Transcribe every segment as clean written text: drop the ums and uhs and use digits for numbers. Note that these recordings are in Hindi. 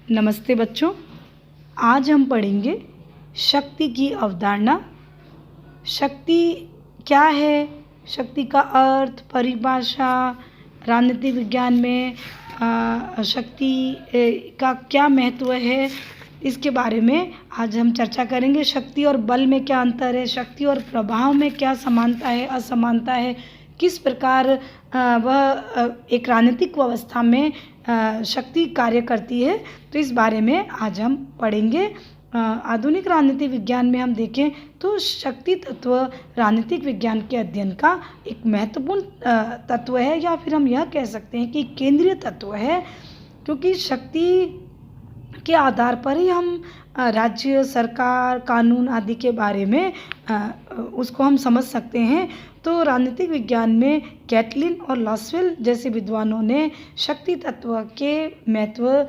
नमस्ते बच्चों। आज हम पढ़ेंगे शक्ति की अवधारणा। शक्ति क्या है, शक्ति का अर्थ, परिभाषा, राजनीतिक विज्ञान में शक्ति का क्या महत्व है, इसके बारे में आज हम चर्चा करेंगे। शक्ति और बल में क्या अंतर है, शक्ति और प्रभाव में क्या समानता है, असमानता है, किस प्रकार वह एक राजनीतिक व्यवस्था में शक्ति कार्य करती है, तो इस बारे में आज हम पढ़ेंगे। आधुनिक राजनीतिक विज्ञान में हम देखें तो शक्ति तत्व राजनीतिक विज्ञान के अध्ययन का एक महत्वपूर्ण तत्व है, या फिर हम यह कह सकते हैं कि केंद्रीय तत्व है, क्योंकि शक्ति के आधार पर ही हम राज्य, सरकार, कानून आदि के बारे में उसको हम समझ सकते हैं। तो राजनीतिक विज्ञान में कैटलिन और लॉसवेल जैसे विद्वानों ने शक्ति तत्व के महत्व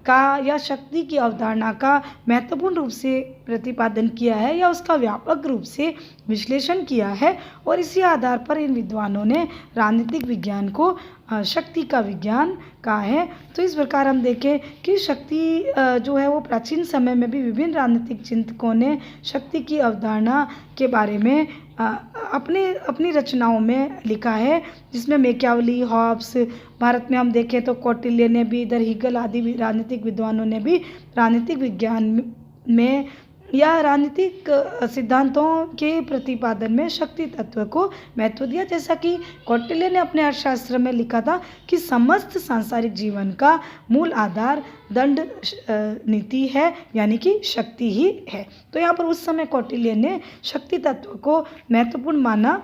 का या शक्ति की अवधारणा का महत्वपूर्ण रूप से प्रतिपादन किया है या उसका व्यापक रूप से विश्लेषण किया है, और इसी आधार पर इन विद्वानों ने राजनीतिक विज्ञान को शक्ति का विज्ञान कहा है। तो इस प्रकार हम देखें कि शक्ति जो है वो प्राचीन समय में भी विभिन्न राजनीतिक चिंतकों ने शक्ति की अवधारणा के बारे में अपनी रचनाओं में लिखा है, जिसमें मैकियावेली, हॉब्स, भारत में हम देखें तो कौटिल्य ने भी, इधर हीगल आदि राजनीतिक विद्वानों ने भी राजनीतिक विज्ञान में या राजनीतिक सिद्धांतों के प्रतिपादन में शक्ति तत्व को महत्व दिया। जैसा कि कौटिल्य ने अपने अर्थशास्त्र में लिखा था कि समस्त सांसारिक जीवन का मूल आधार दंड नीति है, यानी कि शक्ति ही है। तो यहाँ पर उस समय कौटिल्य ने शक्ति तत्व को महत्वपूर्ण माना।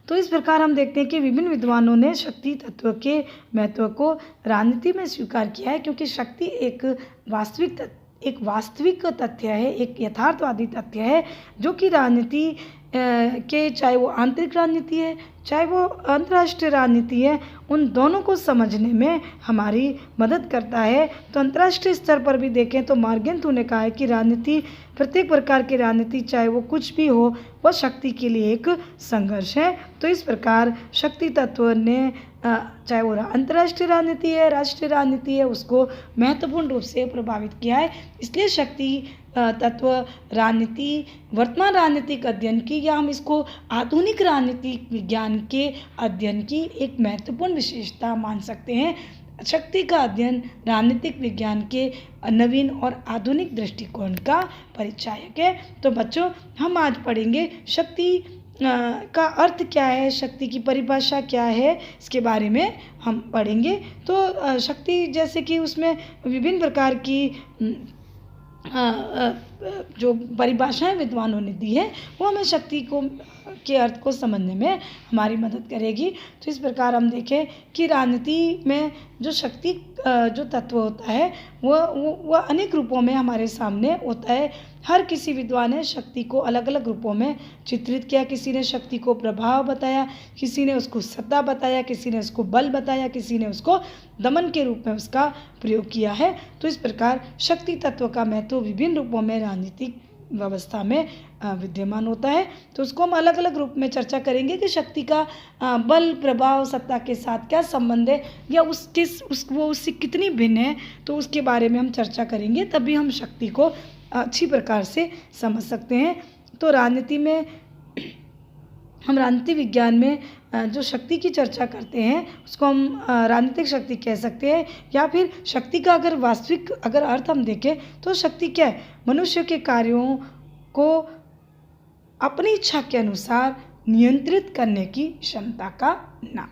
तो इस प्रकार हम देखते हैं कि विभिन्न विद्वानों ने शक्ति तत्व के महत्व को राजनीति में स्वीकार किया है, क्योंकि शक्ति एक वास्तविक तथ्य है, एक यथार्थवादी तथ्य है, जो कि राजनीति के, चाहे वो आंतरिक राजनीति है चाहे वो अंतर्राष्ट्रीय राजनीति है, उन दोनों को समझने में हमारी मदद करता है। तो अंतर्राष्ट्रीय स्तर पर भी देखें तो मार्गेंथू ने कहा है कि राजनीति, प्रत्येक प्रकार की राजनीति चाहे वो कुछ भी हो, वह शक्ति के लिए एक संघर्ष है। तो इस प्रकार शक्ति तत्व ने चाहे वो अंतर्राष्ट्रीय राजनीति है, राष्ट्रीय राजनीति है, उसको महत्वपूर्ण रूप से प्रभावित किया है। इसलिए शक्ति तत्व राजनीति, वर्तमान राजनीतिक अध्ययन की, या हम इसको आधुनिक राजनीतिक विज्ञान के अध्ययन की एक महत्वपूर्ण विशेषता मान सकते हैं। शक्ति का अध्ययन राजनीतिक विज्ञान के नवीन और आधुनिक दृष्टिकोण का परिचायक है। तो बच्चों, हम आज पढ़ेंगे शक्ति का अर्थ क्या है, शक्ति की परिभाषा क्या है, इसके बारे में हम पढ़ेंगे। तो शक्ति, जैसे कि उसमें विभिन्न प्रकार की जो परिभाषाएं विद्वानों ने दी है, वो हमें शक्ति के अर्थ को समझने में हमारी मदद करेगी। तो इस प्रकार हम देखें कि राजनीति में जो शक्ति जो तत्व होता है वह अनेक रूपों में हमारे सामने होता है। हर किसी विद्वान ने शक्ति को अलग अलग रूपों में चित्रित किया। किसी ने शक्ति को प्रभाव बताया, किसी ने उसको सत्ता बताया, किसी ने उसको बल बताया, किसी ने उसको दमन के रूप में उसका प्रयोग किया है। तो इस प्रकार शक्ति तत्व का महत्व विभिन्न रूपों में राजनीतिक व्यवस्था में विद्यमान होता है। तो उसको हम अलग अलग रूप में चर्चा करेंगे कि शक्ति का बल, प्रभाव, सत्ता के साथ क्या संबंध है, या वो उससे कितनी भिन्न है, तो उसके बारे में हम चर्चा करेंगे। तभी हम शक्ति को अच्छी प्रकार से समझ सकते हैं। तो राजनीति में, हम राजनीति विज्ञान में जो शक्ति की चर्चा करते हैं उसको हम राजनीतिक शक्ति कह सकते हैं, या फिर शक्ति का अगर वास्तविक अर्थ हम देखें तो शक्ति क्या है, मनुष्य के कार्यों को अपनी इच्छा के अनुसार नियंत्रित करने की क्षमता का नाम।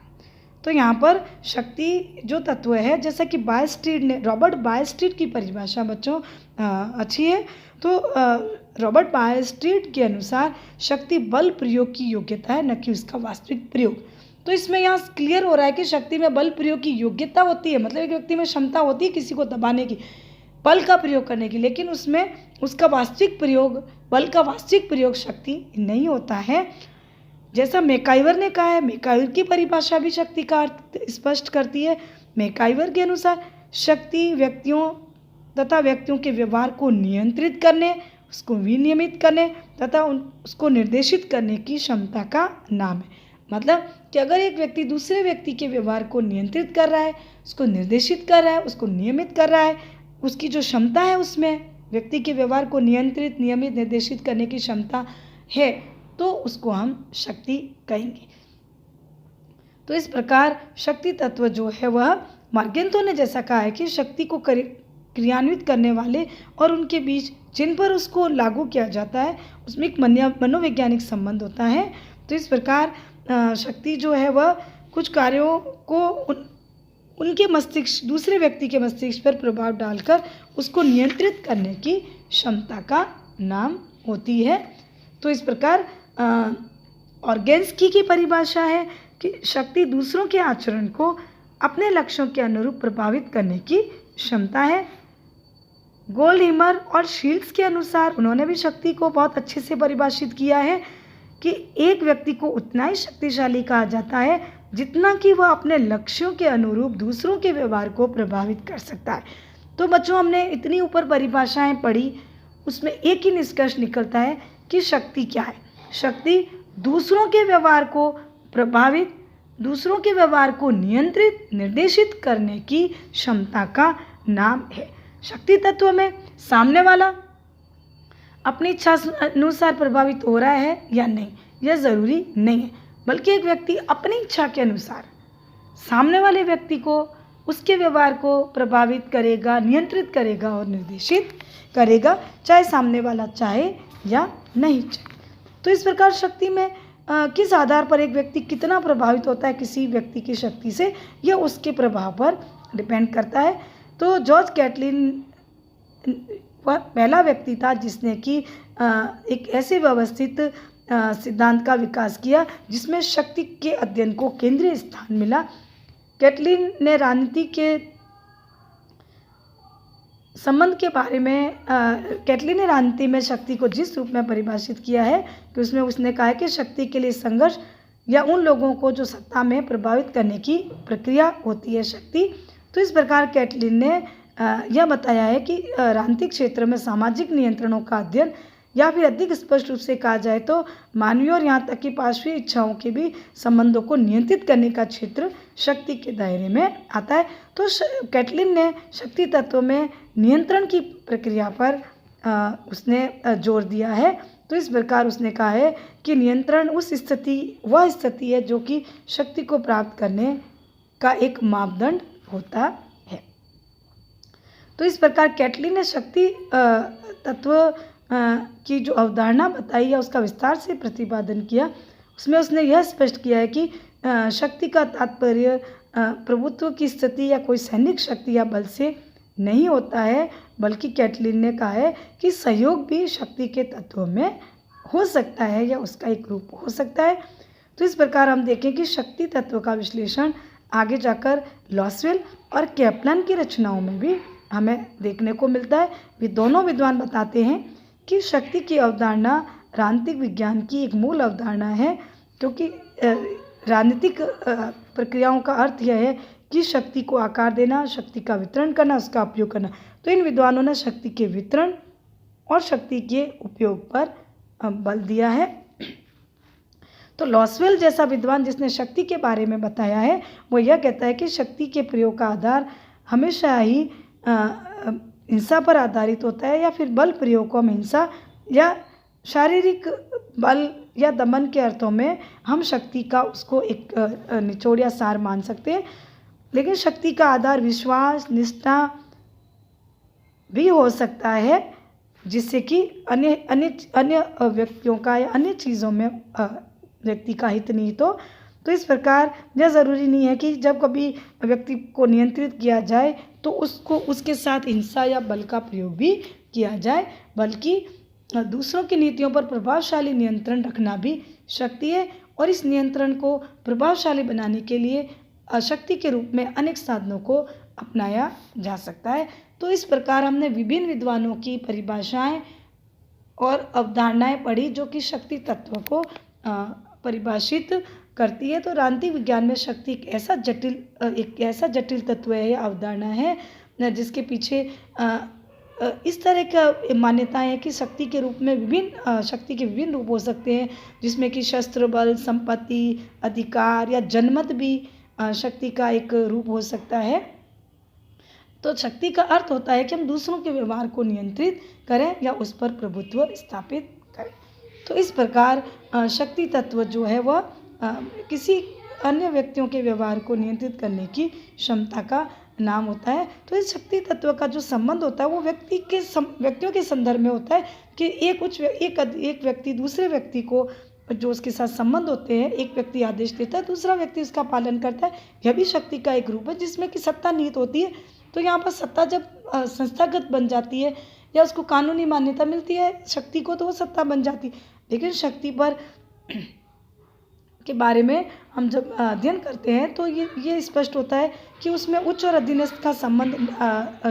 तो यहाँ पर शक्ति जो तत्व है, जैसा कि रॉबर्ट बायस्टीड की परिभाषा बच्चों अच्छी है। तो रॉबर्ट बायस्टीड के अनुसार शक्ति बल प्रयोग की योग्यता है, न कि उसका वास्तविक प्रयोग। तो इसमें यहाँ क्लियर हो रहा है कि शक्ति में बल प्रयोग की योग्यता होती है, मतलब एक व्यक्ति में क्षमता होती है किसी को दबाने की, बल का प्रयोग करने की, लेकिन उसमें उसका वास्तविक प्रयोग, बल का वास्तविक प्रयोग शक्ति नहीं होता है। जैसा मैकाइवर ने कहा है, मैकाइवर की परिभाषा भी शक्ति का अर्थ स्पष्ट करती है। मैकाइवर के अनुसार शक्ति व्यक्तियों के व्यवहार को नियंत्रित करने, उसको विनियमित करने तथा उसको निर्देशित करने की क्षमता का नाम है। मतलब कि अगर एक व्यक्ति दूसरे व्यक्ति के व्यवहार को नियंत्रित कर रहा है, उसको निर्देशित कर रहा है, उसको नियमित कर रहा है, उसकी जो क्षमता है उसमें व्यक्ति के व्यवहार को नियंत्रित, नियमित, निर्देशित करने की क्षमता है तो उसको हम शक्ति कहेंगे। तो इस प्रकार शक्ति तत्व जो है वह मार्गेंतो ने जैसा कहा है कि शक्ति को क्रियान्वित करने वाले और उनके बीच जिन पर उसको लागू किया जाता है उसमें एक मनोवैज्ञानिक संबंध होता है। तो इस प्रकार शक्ति जो है वह कुछ कार्यों को उनके मस्तिष्क, दूसरे व्यक्ति के मस्तिष्क पर प्रभाव डालकर उसको नियंत्रित करने की क्षमता का नाम होती है। तो इस प्रकार ऑर्गेन्स्की की परिभाषा है कि शक्ति दूसरों के आचरण को अपने लक्ष्यों के अनुरूप प्रभावित करने की क्षमता है। गोल्डहिमर और शील्ड्स के अनुसार उन्होंने भी शक्ति को बहुत अच्छे से परिभाषित किया है कि एक व्यक्ति को उतना ही शक्तिशाली कहा जाता है जितना कि वह अपने लक्ष्यों के अनुरूप दूसरों के व्यवहार को प्रभावित कर सकता है। तो बच्चों, हमने इतनी ऊपर परिभाषाएं पढ़ी, उसमें एक ही निष्कर्ष निकलता है कि शक्ति क्या है। शक्ति दूसरों के व्यवहार को प्रभावित, दूसरों के व्यवहार को नियंत्रित, निर्देशित करने की क्षमता का नाम है। शक्ति तत्व में सामने वाला अपनी इच्छा अनुसार प्रभावित हो रहा है या नहीं, यह ज़रूरी नहीं है, बल्कि एक व्यक्ति अपनी इच्छा के अनुसार सामने वाले व्यक्ति को, उसके व्यवहार को प्रभावित करेगा, नियंत्रित करेगा और निर्देशित करेगा, चाहे सामने वाला चाहे या नहीं चाहे। तो इस प्रकार शक्ति में किस आधार पर एक व्यक्ति कितना प्रभावित होता है किसी व्यक्ति की शक्ति से, यह उसके प्रभाव पर डिपेंड करता है। तो जॉर्ज कैटलिन वह पहला व्यक्ति था जिसने कि एक ऐसे व्यवस्थित सिद्धांत का विकास किया जिसमें शक्ति के अध्ययन को केंद्रीय स्थान मिला। कैटलिन ने राजनीति के संबंध के बारे में कैटलिन ने राजनीति में शक्ति को जिस रूप में परिभाषित किया है कि उसमें उसने कहा है कि शक्ति के लिए संघर्ष या उन लोगों को जो सत्ता में प्रभावित करने की प्रक्रिया होती है शक्ति। तो इस प्रकार कैटलिन ने यह बताया है कि राजनीतिक क्षेत्र में सामाजिक नियंत्रणों का अध्ययन, या फिर अधिक स्पष्ट रूप से कहा जाए तो मानवीय और यहाँ तक कि पार्श्विक इच्छाओं के भी संबंधों को नियंत्रित करने का क्षेत्र शक्ति के दायरे में आता है। तो कैटलिन ने शक्ति तत्व में नियंत्रण की प्रक्रिया पर उसने जोर दिया है। तो इस प्रकार उसने कहा है कि नियंत्रण वह स्थिति है जो कि शक्ति को प्राप्त करने का एक मापदंड होता है। तो इस प्रकार कैटलिन ने शक्ति तत्व की जो अवधारणा बताई या उसका विस्तार से प्रतिपादन किया, उसमें उसने यह स्पष्ट किया है कि शक्ति का तात्पर्य प्रभुत्व की स्थिति या कोई सैनिक शक्ति या बल से नहीं होता है, बल्कि कैटलिन ने कहा है कि सहयोग भी शक्ति के तत्वों में हो सकता है या उसका एक रूप हो सकता है। तो इस प्रकार हम देखें कि शक्ति तत्व का विश्लेषण आगे जाकर लॉसवेल और कैप्लन की रचनाओं में भी हमें देखने को मिलता है। वे दोनों विद्वान बताते हैं कि शक्ति की अवधारणा राजनीतिक विज्ञान की एक मूल अवधारणा है, क्योंकि राजनीतिक प्रक्रियाओं का अर्थ यह है कि शक्ति को आकार देना, शक्ति का वितरण करना, उसका उपयोग करना। तो इन विद्वानों ने शक्ति के वितरण और शक्ति के उपयोग पर बल दिया है। तो लॉसवेल जैसा विद्वान जिसने शक्ति के बारे में बताया है, वो यह कहता है कि शक्ति के प्रयोग का आधार हमेशा ही हिंसा पर आधारित होता है, या फिर बल प्रयोग को हम हिंसा या शारीरिक बल या दमन के अर्थों में हम शक्ति का उसको एक निचोड़ या सार मान सकते हैं। लेकिन शक्ति का आधार विश्वास, निष्ठा भी हो सकता है, जिससे कि अन्य व्यक्तियों का या अन्य चीज़ों में व्यक्ति का हित निहित हो। तो इस प्रकार यह ज़रूरी नहीं है कि जब कभी व्यक्ति को नियंत्रित किया जाए तो उसको उसके साथ हिंसा या बल का प्रयोग भी किया जाए, बल्कि दूसरों की नीतियों पर प्रभावशाली नियंत्रण रखना भी शक्ति है। और इस नियंत्रण को प्रभावशाली बनाने के लिए शक्ति के रूप में अनेक साधनों को अपनाया जा सकता है। तो इस प्रकार हमने विभिन्न विद्वानों की परिभाषाएं और अवधारणाएं पढ़ी जो कि शक्ति तत्व को परिभाषित करती है। तो राजनीतिक विज्ञान में शक्ति एक ऐसा जटिल तत्व है या अवधारणा है जिसके पीछे इस तरह का मान्यताएं हैं कि शक्ति के रूप में शक्ति के विभिन्न रूप हो सकते हैं, जिसमें कि शस्त्र बल, संपत्ति, अधिकार या जनमत भी शक्ति का एक रूप हो सकता है। तो शक्ति का अर्थ होता है कि हम दूसरों के व्यवहार को नियंत्रित करें या उस पर प्रभुत्व स्थापित करें। तो इस प्रकार शक्ति तत्व जो है वह किसी अन्य व्यक्तियों के व्यवहार को नियंत्रित करने की क्षमता का नाम होता है। तो इस शक्ति तत्व का जो संबंध होता है वो व्यक्तियों के संदर्भ में होता है कि एक व्यक्ति दूसरे व्यक्ति को जो उसके साथ संबंध होते हैं, एक व्यक्ति आदेश देता है, दूसरा व्यक्ति उसका पालन करता है। यह भी शक्ति का एक रूप है जिसमें कि सत्ता निहित होती है। तो यहाँ पर सत्ता जब संस्थागत बन जाती है या उसको कानूनी मान्यता मिलती है शक्ति को, तो वो सत्ता बन जाती है। लेकिन शक्ति पर के बारे में हम जब अध्ययन करते हैं तो ये स्पष्ट होता है कि उसमें उच्च और अधीनस्थ का संबंध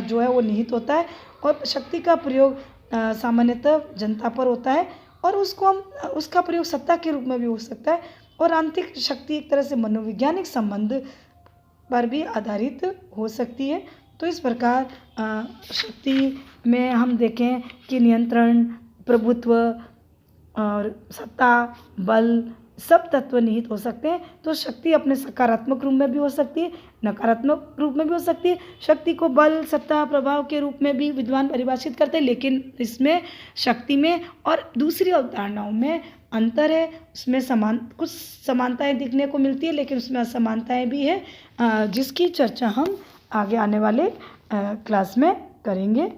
जो है वो निहित होता है और शक्ति का प्रयोग सामान्यतः जनता पर होता है और उसका प्रयोग सत्ता के रूप में भी हो सकता है। और आंतरिक शक्ति एक तरह से मनोवैज्ञानिक संबंध पर भी आधारित हो सकती है। तो इस प्रकार शक्ति में हम देखें कि नियंत्रण, प्रभुत्व और सत्ता, बल सब तत्व निहित हो सकते हैं। तो शक्ति अपने सकारात्मक रूप में भी हो सकती है, नकारात्मक रूप में भी हो सकती है। शक्ति को बल, सत्ता, प्रभाव के रूप में भी विद्वान परिभाषित करते हैं, लेकिन इसमें शक्ति में और दूसरी अवधारणाओं में अंतर है। उसमें कुछ समानताएं दिखने को मिलती है, लेकिन उसमें असमानताएं भी है जिसकी चर्चा हम आगे आने वाले क्लास में करेंगे।